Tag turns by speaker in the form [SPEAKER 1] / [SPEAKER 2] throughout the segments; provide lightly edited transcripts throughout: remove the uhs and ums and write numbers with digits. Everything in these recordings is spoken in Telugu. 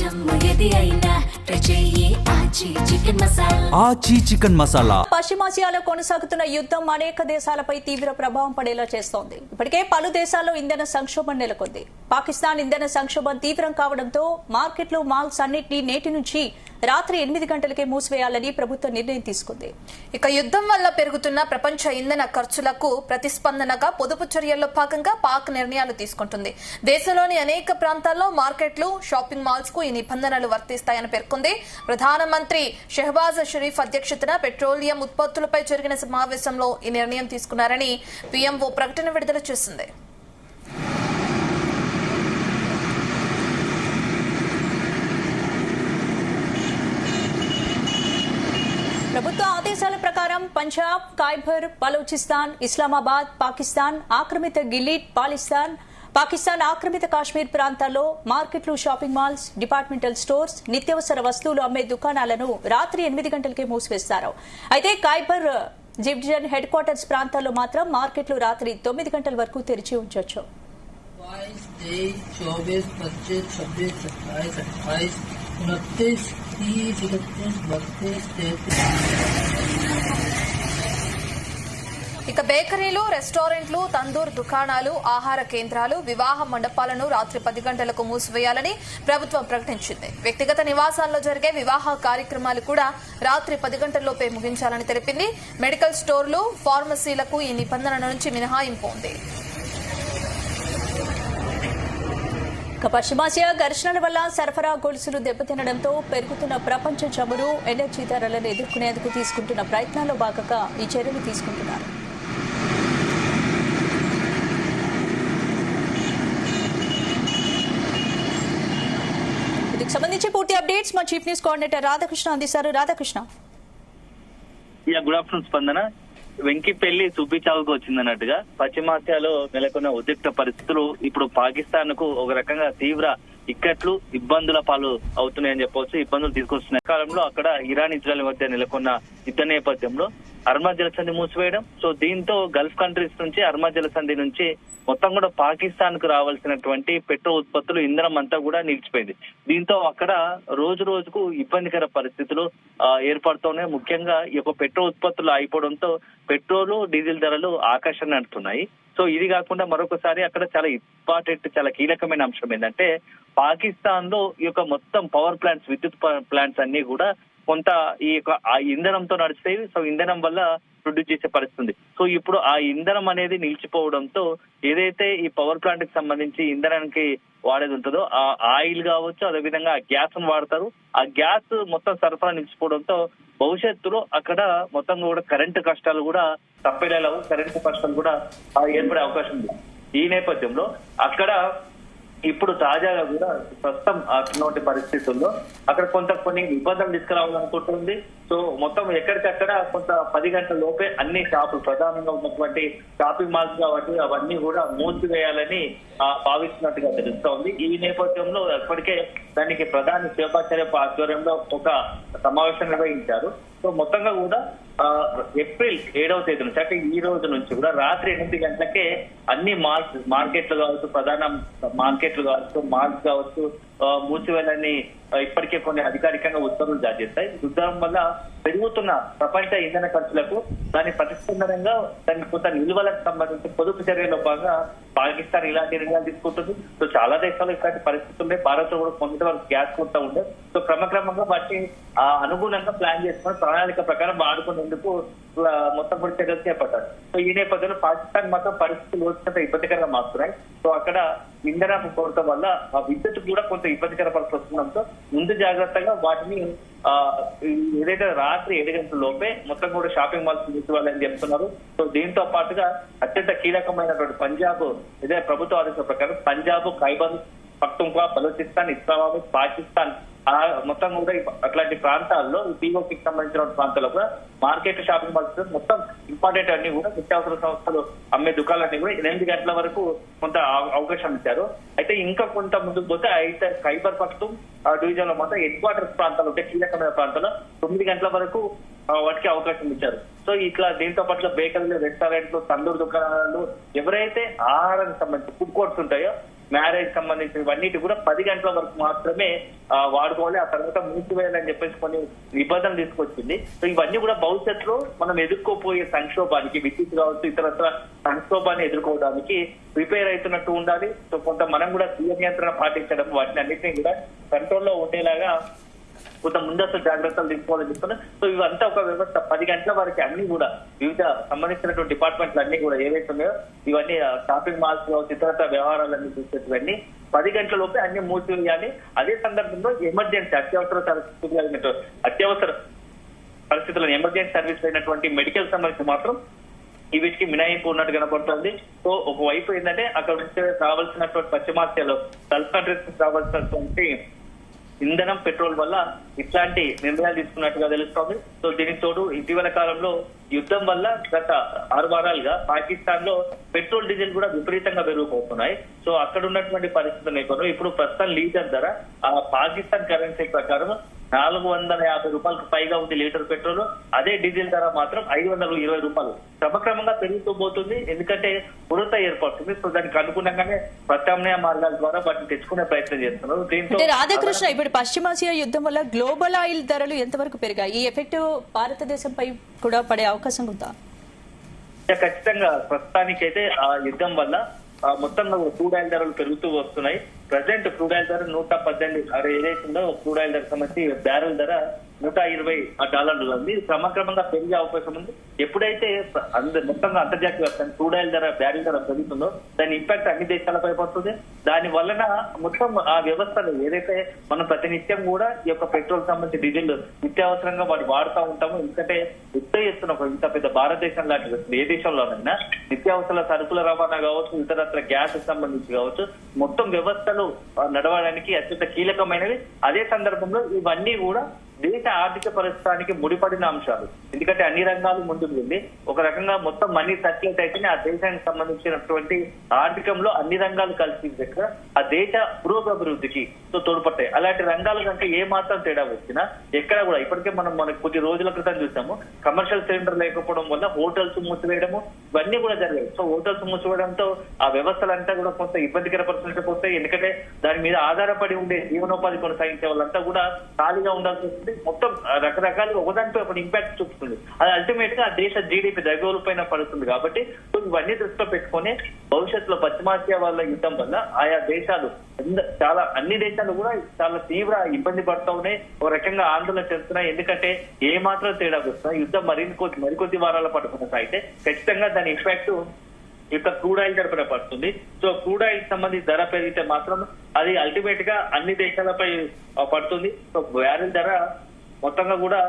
[SPEAKER 1] ఆచి చికెన్ మసాలా.
[SPEAKER 2] పశ్చిమాసియాలో కొనసాగుతున్న యుద్ధం అనేక దేశాలపై తీవ్ర ప్రభావం పడేలా చేస్తోంది. ఇప్పటికే పలు దేశాల్లో ఇంధన సంక్షోభం నెలకొంది. పాకిస్తాన్ ఇంధన సంక్షోభం తీవ్రం కావడంతో మార్కెట్లు, మాల్స్ అన్నింటినీ నేటి నుంచి రాత్రి 8 గంటలకే మూసివేయాలని ప్రభుత్వం నిర్ణయం తీసుకుంది.
[SPEAKER 3] ఇక యుద్ధం వల్ల పెరుగుతున్న ప్రపంచ ఇంధన ఖర్చులకు ప్రతిస్పందనగా పొదుపు చర్యల్లో భాగంగా పాక్ నిర్ణయాలు తీసుకుంటుంది. దేశంలోని అనేక ప్రాంతాల్లో మార్కెట్లు, షాపింగ్ మాల్స్ కు ఈ నిబంధనలు వర్తిస్తాయని పేర్కొంది. ప్రధానమంత్రి షెహబాజ్ షరీఫ్ అధ్యక్షతన పెట్రోలియం ఉత్పత్తులపై జరిగిన సమావేశంలో ఈ నిర్ణయం తీసుకున్నారని పీఎంఓ ప్రకటన విడుదల చేసింది.
[SPEAKER 2] ప్రభుత్వ ఆదేశాల ప్రకారం పంజాబ్, ఖైబర్ బలూచిస్తాన్, ఇస్లామాబాద్, పాకిస్తాన్ ఆక్రమిత గిలీట్ బాలిస్తాన్, పాకిస్తాన్ ఆక్రమిత కాశ్మీర్ ప్రాంతాల్లో మార్కెట్లు, షాపింగ్ మాల్స్, డిపార్ట్మెంటల్ స్టోర్స్, నిత్యావసర వస్తువులు అమ్మే దుకాణాలను రాత్రి 8 గంటలకే మూసివేస్తారు. అయితే ఖైబర్ డివిజన్ హెడ్ క్వార్టర్స్ ప్రాంతాల్లో మాత్రం మార్కెట్లు రాత్రి 9 గంటల వరకు తెరిచి ఉంచొచ్చు.
[SPEAKER 3] ఇక బేకరీలు, రెస్టారెంట్లు, తందూర్ దుకాణాలు, ఆహార కేంద్రాలు, వివాహ మండపాలను రాత్రి 10 గంటలకు మూసివేయాలని ప్రభుత్వం ప్రకటించింది. వ్యక్తిగత నివాసాల్లో జరిగే వివాహ కార్యక్రమాలు కూడా రాత్రి 10 గంటల్లోపే ముగించాలని తెలిపింది. మెడికల్ స్టోర్లు, ఫార్మసీలకు ఈ నిబంధన నుంచి మినహాయింపు ఉంది.
[SPEAKER 2] పశ్చిమాసియా ఘర్షణల వల్ల సరఫరా గొలుసులు దెబ్బతినడంతో పెరుగుతున్న ప్రపంచ చమురు, ఎనర్జీ ధరలను ఎదుర్కొనేందుకు తీసుకుంటున్న ప్రయత్నాల్లో భాగంగా ఈ చర్యలు తీసుకుంటున్నారు. ఇందుకు సంబంధించి పూర్తి అప్డేట్స్ మా చీఫ్ న్యూస్ కోఆర్డినేటర్ రాధాకృష్ణ అందిస్తారు. రాధాకృష్ణ.
[SPEAKER 4] గుడ్ ఆఫ్టర్నూన్ స్పందన. వెంకి పెళ్లి చూపించాలకు వచ్చిందన్నట్టుగా పశ్చిమాసియాలో నెలకొన్న ఉద్రిక్త పరిస్థితులు ఇప్పుడు పాకిస్తాన్ కు ఒక రకంగా తీవ్ర ఇక్కట్లు, ఇబ్బందుల పాలు అవుతున్నాయని చెప్పవచ్చు. ఇబ్బందులు తీసుకొస్తున్నాయి. కాలంలో అక్కడ ఇరాన్, ఇజ్రాయెల్ మధ్య నెలకొన్న యుద్ధ నేపథ్యంలో హర్మజ్ జలసంధి మూసివేయడం, సో దీంతో గల్ఫ్ కంట్రీస్ నుంచి హర్మజ్ జలసంధి నుంచి మొత్తం కూడా పాకిస్తాన్ కు రావాల్సినటువంటి పెట్రోల్ ఉత్పత్తులు, ఇంధనం అంతా కూడా నిలిచిపోయింది. దీంతో అక్కడ రోజు రోజుకు ఇబ్బందికర పరిస్థితులు ఏర్పడుతున్నాయి. ముఖ్యంగా ఈ యొక్క పెట్రోల్ ఉత్పత్తులు అయిపోవడంతో పెట్రోల్, డీజిల్ ధరలు ఆకాశాన్ని అంటున్నాయి. సో ఇది కాకుండా మరొకసారి అక్కడ చాలా ఇంపార్టెంట్, చాలా కీలకమైన అంశం ఏంటంటే పాకిస్తాన్ లో ఈ యొక్క మొత్తం పవర్ ప్లాంట్స్, విద్యుత్ ప్లాంట్స్ అన్ని కూడా కొంత ఈ యొక్క ఆ ఇంధనంతో నడుస్తాయి. సో ఇంధనం వల్ల ప్రొడ్యూస్ చేసే పరిస్థితి. సో ఇప్పుడు ఆ ఇంధనం అనేది నిలిచిపోవడంతో ఏదైతే ఈ పవర్ ప్లాంట్ కి సంబంధించి ఇంధనానికి వాడేది ఉంటుందో ఆ ఆయిల్ కావచ్చు, అదేవిధంగా ఆ గ్యాస్ ను వాడతారు. ఆ గ్యాస్ మొత్తం సరఫరా నిలిచిపోవడంతో భవిష్యత్తులో అక్కడ మొత్తం కూడా కరెంటు కష్టాలు కూడా తప్పేలేవు, కరెంటు కష్టాలు కూడా ఏర్పడే అవకాశం ఉంది. ఈ నేపథ్యంలో అక్కడ ఇప్పుడు తాజాగా కూడా ప్రస్తుతం అటువంటి పరిస్థితుల్లో అక్కడ కొన్ని ఇబ్బందులు తీసుకురావాలనుకుంటుంది. సో మొత్తం ఎక్కడికక్కడ కొంత 10 గంటల లోపే అన్ని షాపులు, ప్రధానంగా ఉన్నటువంటి షాపింగ్ మాల్స్ కాబట్టి అవన్నీ కూడా మూసివేయాలని భావిస్తున్నట్టుగా తెలుస్తోంది. ఈ నేపథ్యంలో ఇప్పటికే దానికి ప్రధాని షెహబాజ్ షరీఫ్ ఆధ్వర్యంలో ఒక సమావేశం నిర్వహించారు. సో మొత్తంగా కూడా ఏప్రిల్ 7వ తేదీ నుంచి, అంటే ఈ రోజు నుంచి కూడా రాత్రి 8 గంటలకే అన్ని మాల్స్, మార్కెట్లు కావచ్చు, ప్రధాన మార్కెట్లు కావచ్చు, మాల్స్ కావచ్చు మూసివేయాలని ఇప్పటికే కొన్ని అధికారికంగా ఉత్తర్వులు జారీ చేస్తాయి. యుద్ధం వల్ల పెరుగుతున్న ప్రపంచ ఇంధన ఖర్చులకు దాని ప్రతిస్పందనంగా దానికి కొంత నిల్వలకు సంబంధించి పొదుపు చర్యలో భాగంగా పాకిస్తాన్ ఇలాంటి నిర్ణయాలు తీసుకుంటుంది. సో చాలా దేశాలు ఇలాంటి పరిస్థితులు ఉన్నాయి. భారత్ లో కూడా కొంతవరకు గ్యాస్ కొంత ఉండే. సో క్రమక్రమంగా వాటిని అనుగుణంగా ప్లాన్ చేసుకుని ప్రణాళిక ప్రకారం వాడుకునేందుకు మొత్తం కూడా చర్యలు చేపట్టారు. సో ఈ నేపథ్యంలో పాకిస్తాన్ మాత్రం పరిస్థితులు వచ్చినంత ఇబ్బందికరంగా మారుతున్నాయి. సో అక్కడ ఇంధన కొరత వల్ల ఆ విద్యుత్ కూడా కొంత ఇబ్బందికర పరిస్థితి వస్తుండడంతో ముందు జాగ్రత్తగా వాటిని ఏదైతే రాత్రి 7 గంటల లోపే మొత్తం కూడా షాపింగ్ మాల్స్ తీసుకోవాలని చెప్తున్నారు. సో దీంతో పాటుగా అత్యంత కీలకమైనటువంటి పంజాబ్, ఇదే ప్రభుత్వ ఆదేశాల ప్రకారం పంజాబ్, ఖైబర్ పఖ్తూన్ఖ్వా, బలూచిస్తాన్, ఇస్లామాబాద్, పాకిస్తాన్ ఆ మొత్తం కూడా అట్లాంటి ప్రాంతాల్లో పీఓకి సంబంధించిన ప్రాంతాల్లో కూడా మార్కెట్ షాపింగ్ మాల్స్ మొత్తం ఇంపార్టెంట్ అన్ని కూడా నిత్యావసర సంస్థలు అమ్మే దుకాణాలన్నీ కూడా 8 గంటల వరకు కొంత అవకాశం ఇచ్చారు. అయితే ఇంకా కొంత ముందుకు పోతే అయితే ఖైబర్ పఖ్తూన్ఖ్వా డివిజన్ లో మొత్తం హెడ్ క్వార్టర్స్ ప్రాంతాలు ఉంటే కీలకమైన ప్రాంతాల్లో 9 గంటల వరకు వాటికి అవకాశం ఇచ్చారు. సో ఇట్లా దీంతో పాటు బేకరీలు, రెస్టారెంట్లు, తందూరు దుకాణాలు, ఎవరైతే ఆహారానికి సంబంధించి ఫుడ్ కోర్ట్స్ ఉంటాయో మ్యారేజ్ సంబంధించినవన్నిటి కూడా 10 గంటల వరకు మాత్రమే వాడుకోవాలి. ఆ తర్వాత మూసివేయాలని చెప్పేసి కొన్ని నిబంధనలు తీసుకొచ్చింది. సో ఇవన్నీ కూడా భవిష్యత్తులో మనం ఎదుర్కోపోయే సంక్షోభానికి, విద్యుత్ కావచ్చు ఇతరత్ర సంక్షోభాన్ని ఎదుర్కోవడానికి ప్రిపేర్ అవుతున్నట్టు ఉండాలి. సో కొంత మనం కూడా స్వీయ నియంత్రణ పాటించడం, వాటిని అన్నింటినీ కూడా కంట్రోల్లో ఉండేలాగా కొంత ముందస్తు జాగ్రత్తలు తీసుకోవాలని చెప్తున్నారు. సో ఇవంతా ఒక వ్యవస్థ. 10 గంటల వరకు అన్ని కూడా వివిధ సంబంధించినటువంటి డిపార్ట్మెంట్లు అన్ని కూడా ఏవైతే ఉన్నాయో ఇవన్నీ షాపింగ్ మాల్స్ ఇతరత్ర వ్యవహారాలన్నీ చూసేటివన్నీ 10 గంటల లోపే అన్ని మూసివేయాలి. అదే సందర్భంలో ఎమర్జెన్సీ అత్యవసర పరిస్థితులను ఎమర్జెన్సీ సర్వీస్ అయినటువంటి మెడికల్ సంబంధించి మాత్రం ఈ వీటికి మినహాయింపు ఉన్నట్టు కనపడుతుంది. సో ఒకవైపు ఏంటంటే అక్కడ నుంచి రావాల్సినటువంటి పశ్చిమాసియాలో గల్ఫ్ కంట్రీస్ రావాల్సినటువంటి ఇంధనం, పెట్రోల్ వల్ల ఇట్లాంటి నిర్ణయాలు తీసుకున్నట్టుగా తెలుస్తోంది. సో దీనికి తోడు ఇటీవల కాలంలో యుద్ధం వల్ల గత 6 వారాలుగా పాకిస్తాన్ లో పెట్రోల్, డీజిల్ కూడా విపరీతంగా పెరిగిపోతున్నాయి. సో అక్కడ ఉన్నటువంటి పరిస్థితుల నేపథ్యంలో ఇప్పుడు ప్రస్తుతం లీటర్ ధర ఆ పాకిస్తాన్ కరెన్సీ ప్రకారం 450 రూపాయలకు పైగా ఉంది లీటర్ పెట్రోల్. అదే డీజిల్ ధర మాత్రం 520 రూపాయలు క్రమక్రమంగా పెరుగుతూ పోతుంది. ఎందుకంటే కొరత ఏర్పడుతుంది. సో దానికి అనుగుణంగానే ప్రత్యామ్నాయ మార్గాల ద్వారా వాటిని తెచ్చుకునే ప్రయత్నం చేస్తున్నారు. దీంతో
[SPEAKER 2] రాధాకృష్ణ, ఇప్పుడు పశ్చిమాసియా యుద్ధం వల్ల గ్లోబల్ ఆయిల్ ధరలు ఎంతవరకు పెరిగాయి? ఈ ఎఫెక్ట్ భారతదేశంపై కూడా పడే అవకాశం ఉందా?
[SPEAKER 4] ఖచ్చితంగా ప్రస్తుతానికైతే ఆ యుద్ధం వల్ల మొత్తంగా క్రూడ్ ఆయిల్ ధరలు పెరుగుతూ వస్తున్నాయి. ప్రజెంట్ క్రూడ్ ఆయిల్ ధర 118 ఏదైతుందో క్రూడ్ ఆయిల్ ధర సంబంధించి బ్యారెల్ ధర $120 ఉంది. క్రమక్రమంగా పెరిగే అవకాశం ఉంది. ఎప్పుడైతే మొత్తంగా అంతర్జాతీయ క్రూడ్ ఆయిల్ ధర, బ్యారెల్ ధర పెరుగుతుందో దాని ఇంపాక్ట్ అన్ని దేశాలపై పడుతుంది. దాని వలన మొత్తం ఆ వ్యవస్థలు ఏదైతే మనం ప్రతినిత్యం కూడా ఈ యొక్క పెట్రోల్ సంబంధించి డీజిల్ నిత్యావసరంగా వాటి వాడుతూ ఉంటాము. ఎందుకంటే పెద్ద ఎత్తున ఇంత పెద్ద భారతదేశం లాంటి ఏ దేశంలోనైనా నిత్యావసర సరుకుల రవాణా కావచ్చు, ఇతరత్ర గ్యాస్ సంబంధించి కావచ్చు, మొత్తం వ్యవస్థలు నడవడానికి అత్యంత కీలకమైనవి. అదే సందర్భంలో ఇవన్నీ కూడా దేశ ఆర్థిక పరిస్థితికి ముడిపడిన అంశాలు. ఎందుకంటే అన్ని రంగాలు ముందుకు వెళ్ళి ఒక రకంగా మొత్తం మనీ సర్క్యులేట్ అయితేనే ఆ దేశానికి సంబంధించినటువంటి ఆర్థికంలో అన్ని రంగాలు కలిసి ఆ దేశ పురోగభివృద్ధికి తోడ్పడతాయి. అలాంటి రంగాల కంటే ఏ మాత్రం తేడా వచ్చినా ఎక్కడ కూడా ఇప్పటికే మనకు కొద్ది రోజుల క్రితం చూసాము, కమర్షియల్ సిలిండర్ లేకపోవడం వల్ల హోటల్స్ మూసివేయడము ఇవన్నీ కూడా జరిగాయి. సో హోటల్స్ మూసివేయడంతో ఆ వ్యవస్థలంతా కూడా కొంత ఇబ్బందికర పరిస్థితులు పోతాయి. ఎందుకంటే దాని మీద ఆధారపడి ఉండే జీవనోపాధి కొనసాగించే వాళ్ళంతా కూడా ఖాళీగా ఉండాల్సి వస్తుంది. మొత్తం రకరకాలుగా ఒకదానిపై ఒక ఇంపాక్ట్ చూపుతుంది. అది అల్టిమేట్ గా ఆ దేశ జీడీపీ ద్రవ్యోల్బణం పడుతుంది. కాబట్టి ఇవన్నీ దృష్టిలో పెట్టుకుని భవిష్యత్తులో పశ్చిమాసియా వాళ్ళ యుద్ధం వల్ల ఆయా దేశాలు అన్ని దేశాలు కూడా చాలా తీవ్ర ఇబ్బంది పడుతూ ఉన్నాయి, ఒక రకంగా ఆందోళన చెందుతున్నాయి. ఎందుకంటే ఏ మాత్రం తేడా వస్తున్నా యుద్ధం మరికొద్ది వారాల పాటు కొనసాగితే ఖచ్చితంగా దాని ఇంపాక్ట్ యొక్క క్రూడ్ ఆయిల్ ధర పడుతుంది. సో క్రూడ్ ఆయిల్ సంబంధించి ధర పెరిగితే మాత్రం అది అల్టిమేట్ గా అన్ని దేశాలపై పడుతుంది. సో బ్యారెల్ ధర మొత్తంగా కూడా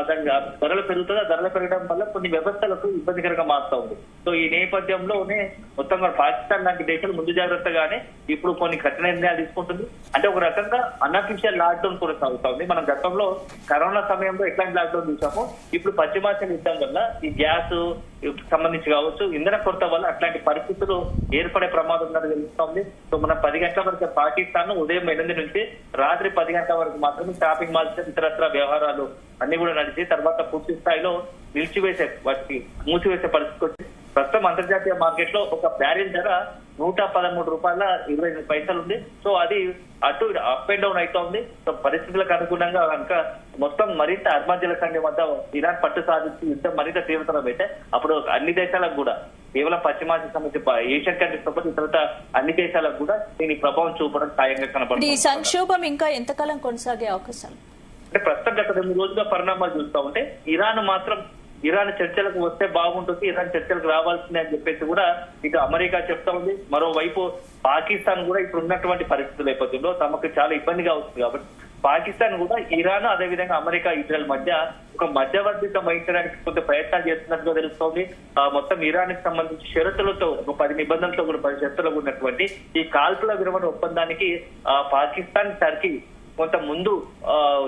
[SPEAKER 4] దాని ధరలు పెరుగుతుంది. ఆ ధరలు పెరగడం వల్ల కొన్ని వ్యవస్థలకు ఇబ్బందికరంగా మారుతూ ఉంది. సో ఈ నేపథ్యంలోనే మొత్తంగా పాకిస్తాన్ లాంటి దేశాలు ముందు జాగ్రత్తగానే ఇప్పుడు కొన్ని కఠిన నిర్ణయాలు తీసుకుంటుంది. అంటే ఒక రకంగా అన్అఫీషియల్ లాక్డౌన్ కొనసాగుతుంది. మనం గతంలో కరోనా సమయంలో ఎట్లాంటి లాక్డౌన్ చూసామో ఇప్పుడు పశ్చిమాసియా యుద్ధం వల్ల ఈ గ్యాస్ సంబంధించి కావచ్చు, ఇంధన కొరత వల్ల అట్లాంటి పరిస్థితులు ఏర్పడే ప్రమాదం ఉన్నది తెలుస్తోంది. సో మనం 10 గంటల వరకు పాకిస్తాన్ ఉదయం 8 నుంచి రాత్రి 10 గంటల వరకు మాత్రమే షాపింగ్ మాల్స్ ఇతరత్ర వ్యవహారాలు అన్ని కూడా నడిచి తర్వాత పూర్తి స్థాయిలో మూసివేసే పరిస్థితి వచ్చింది. ప్రస్తుతం అంతర్జాతీయ మార్కెట్ లో ఒక బ్యారెల్ ధర $113.25 ఉంది. సో అది అటు అప్ అండ్ డౌన్ అవుతా ఉంది. సో పరిస్థితులకు అనుగుణంగా కనుక మొత్తం మరింత అర్మాజల సంఘం వద్ద ఇరాన్ పట్టు సాధించి యుద్ధం మరింత తీవ్రతరం అయితే అప్పుడు అన్ని దేశాలకు కూడా కేవలం పశ్చిమాసియా సంబంధించి ఏషియన్ కంట్రీస్ తో పాటు ఇతర అన్ని దేశాలకు కూడా దీని ప్రభావం చూపడం ఖాయంగా కనపడుతుంది.
[SPEAKER 2] ఈ సంక్షోభం ఇంకా ఎంతకాలం కొనసాగే అవకాశాలు?
[SPEAKER 4] అంటే ప్రస్తుతం గత 2 రోజులుగా పరిణామాలు చూస్తా ఉంటే ఇరాన్ చర్చలకు వస్తే బాగుంటుంది, ఇరాన్ చర్చలకు రావాల్సిందే అని చెప్పేసి కూడా ఇటు అమెరికా చెప్తా ఉంది. మరోవైపు పాకిస్తాన్ కూడా ఇప్పుడు ఉన్నటువంటి పరిస్థితుల నేపథ్యంలో తమకు చాలా ఇబ్బందిగా వస్తుంది. కాబట్టి పాకిస్తాన్ కూడా ఇరాన్ అదేవిధంగా అమెరికా, ఇజ్రాయెల్ మధ్య ఒక మధ్యవర్తిత్వం వహించడానికి కొంత ప్రయత్నాలు చేస్తున్నట్టుగా తెలుస్తోంది. మొత్తం ఇరాన్ కి సంబంధించి షరతులతో ఒక 10 నిబంధనలతో కూడా 10 షరతులు ఉన్నటువంటి ఈ కాల్పుల విరమణ ఒప్పందానికి పాకిస్తాన్, టర్కీ కొంత ముందు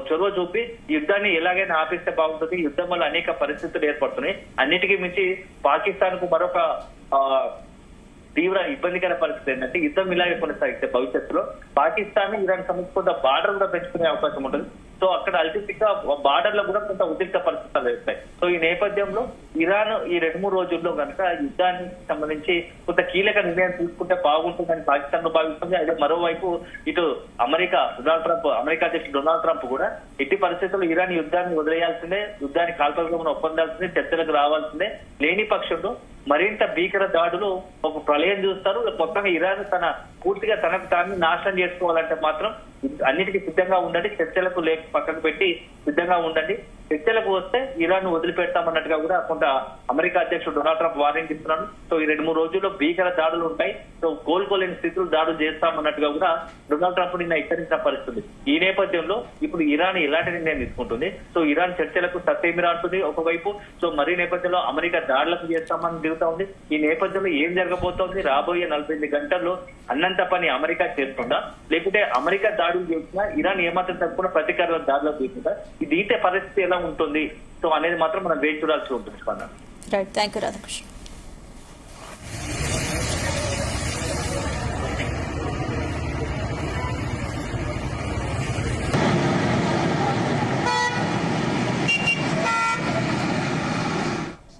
[SPEAKER 4] చొరవ చూపి యుద్ధాన్ని ఎలాగైనా ఆపిస్తే బాగుంటుంది. యుద్ధం వల్ల అనేక పరిస్థితులు ఏర్పడుతున్నాయి. అన్నిటికీ మించి పాకిస్తాన్ కు మరొక తీవ్ర ఇబ్బందికర పరిస్థితి ఏంటంటే యుద్ధం ఇలాగే కొనసాగితే భవిష్యత్తులో పాకిస్తాన్ ఇరాన్ సమస్య కొంత బార్డర్ కూడా పెంచుకునే అవకాశం ఉంటుంది. సో అక్కడ అల్టిమేట్ గా బార్డర్ లో కూడా కొంత ఉద్రిక్త పరిస్థితులు వస్తాయి. సో ఈ నేపథ్యంలో ఇరాన్ ఈ 2-3 రోజుల్లో కనుక యుద్ధానికి సంబంధించి కొంత కీలక నిర్ణయం తీసుకుంటే బాగుంటుందని పాకిస్తాన్ లో భావిస్తుంది. అదే మరోవైపు ఇటు అమెరికా అధ్యక్షుడు డొనాల్డ్ ట్రంప్ కూడా ఎట్టి పరిస్థితుల్లో ఇరాన్ యుద్ధాన్ని వదిలేయాల్సిందే, యుద్ధానికి కాల్పల్గా ఒప్పందాల్సిందే, చర్చలకు రావాల్సిందే. లేని పక్షంలో మరింత భీకర దాడులు ఒక ప్రళయం చూస్తారు. మొత్తంగా ఇరాన్ పూర్తిగా తనకు తాను నాశనం చేసుకోవాలంటే మాత్రం అన్నిటికీ సిద్ధంగా ఉండండి, చర్చలకు పక్కకు పెట్టి సిద్ధంగా ఉండండి. చర్చలకు వస్తే ఇరాన్ వదిలిపెడతామన్నట్టుగా కూడా కొంత అమెరికా అధ్యక్షుడు డొనాల్డ్ ట్రంప్ వార్నింగ్ ఇస్తున్నాడు. సో ఈ 2-3 రోజుల్లో భీకర దాడులు ఉంటాయి. సో కోలుకోలేని స్థితులు దాడులు చేస్తామన్నట్టుగా కూడా డొనాల్డ్ ట్రంప్ నిన్న హెచ్చరించిన పరిస్థితి. ఈ నేపథ్యంలో ఇప్పుడు ఇరాన్ ఎలాంటి నిర్ణయం తీసుకుంటుంది? సో ఇరాన్ చర్చలకు సత్యమిరా అంటుంది ఒకవైపు. సో మరీ నేపథ్యంలో అమెరికా దాడులకు చేస్తామని దిగుతా ఉంది. ఈ నేపథ్యంలో ఏం జరగబోతోంది? రాబోయే 48 గంటల్లో అన్నంత పని అమెరికా చేస్తుందా, లేకుంటే అమెరికా దాడులు చేస్తున్నా ఇరాన్ ఏమాత్రం తప్పకుండా ప్రతీకార దాడులకు తీసుకుందా? ఇది పరిస్థితి ఎలా ఉంటుంది సో అనేది మాత్రం మనం వేచి చూడాల్సి ఉంటుంది.
[SPEAKER 2] Right, thank you Radhakrishna.